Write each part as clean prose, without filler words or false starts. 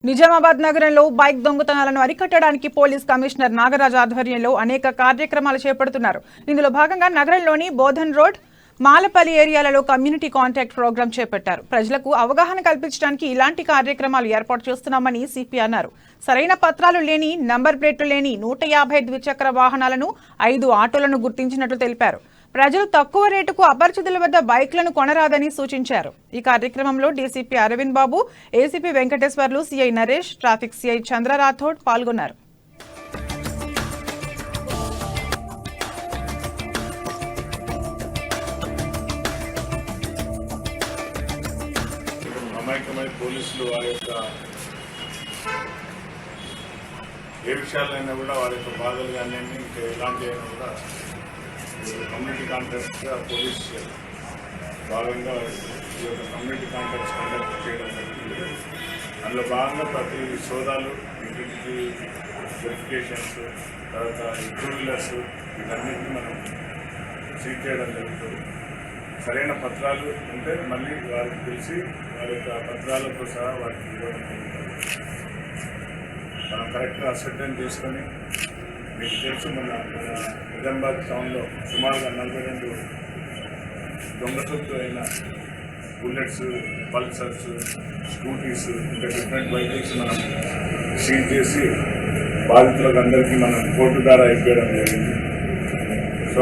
నిజామాబాద్ నగరంలో బైక్ దొంగతనాలను అరికట్టడానికి police commissioner Nagaraj ఆధ్వర్యంలో అనేక కార్యక్రమాలు చేపడుతున్నారు. ఇందులో భాగంగా నగరంలోని బోధన్ రోడ్, మాలపల్లి ఏరియాలలో కమ్యూనిటీ కాంటాక్ట్ ప్రోగ్రాం చేపట్టారు. ప్రజలకు అవగాహన కల్పించడానికి ఇలాంటి కార్యక్రమాలు ఏర్పాటు చేస్తున్నామని సిపి అన్నారు. సరైన పత్రాలు లేని, నంబర్ ప్లేట్లు లేని 150 ద్విచక్ర వాహనాలను 5 ఆటోలను గుర్తించినట్లు తెలిపారు. ప్రజలు తక్కువ రేటుకు అపరిచితుల వద్ద బైక్లను కొనరాదని సూచించారు. ఈ కార్యక్రమంలో DCP Aravind Babu, ACP Venkateswarlu, CI Naresh, traffic CI Chandra Rathod పాల్గొన్నారు. పోలీసులు వారి యొక్క ఏ విషయాలైనా కూడా వారి యొక్క బాధలు కానీ ఇంకా ఎలాంటి అయినా కూడా కమ్యూనిటీ కాంటాక్ట్స్గా పోలీస్ భాగంగా ఈ యొక్క కమ్యూనిటీ కాంటాక్ట్స్ కండక్ట్ చేయడం జరుగుతుంది. అందులో భాగంగా ప్రతి సోదాలు, ఇంటింటి వెరిఫికేషన్స్, తర్వాత టూ వీలర్స్ వీటన్నింటినీ మనం సీజ్ చేయడం జరుగుతుంది. సరైన పత్రాలు ఉంటే మళ్ళీ వారికి తెలిసి వారి యొక్క పత్రాలతో సహా వారికి ఇవ్వడం జరుగుతుంది. మనం కరెక్ట్గా అసెప్టెన్స్ చేసుకొని, మీకు తెలుసు మన నిజామాబాద్ టౌన్లో సుమారుగా 42 దొంగతూపు అయిన బుల్లెట్స్, పల్సర్స్, స్కూటీస్ ఇంకా డిఫరెంట్ వెహికల్స్ మనం సీజ్ చేసి బాధితులకు అందరికీ మనం కోర్టు ద్వారా ఇవ్వడం జరిగింది. సో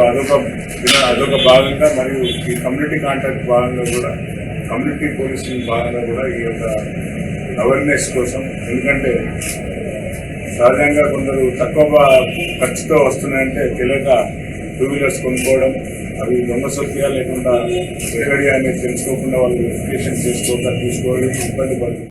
అదొక భాగంగా, మరియు ఈ కమ్యూనిటీ కాంటాక్ట్ భాగంగా కూడా కమ్యూనిటీ పోలీసింగ్ భాగంగా కూడా ఈ యొక్క అవేర్నెస్ కోసం, ఎందుకంటే సహజంగా కొందరు తక్కువ ఖర్చుతో వస్తున్నాయంటే తెలియక టూ వీలర్స్ కొనుక్కోవడం, అవి దొంగ సొత్తుగా లేకుండా ఎక్కడి అనేది తెలుసుకోకుండా వాళ్ళు వెరిఫికేషన్ తీసుకోవడం ఇబ్బంది పడుతుంది.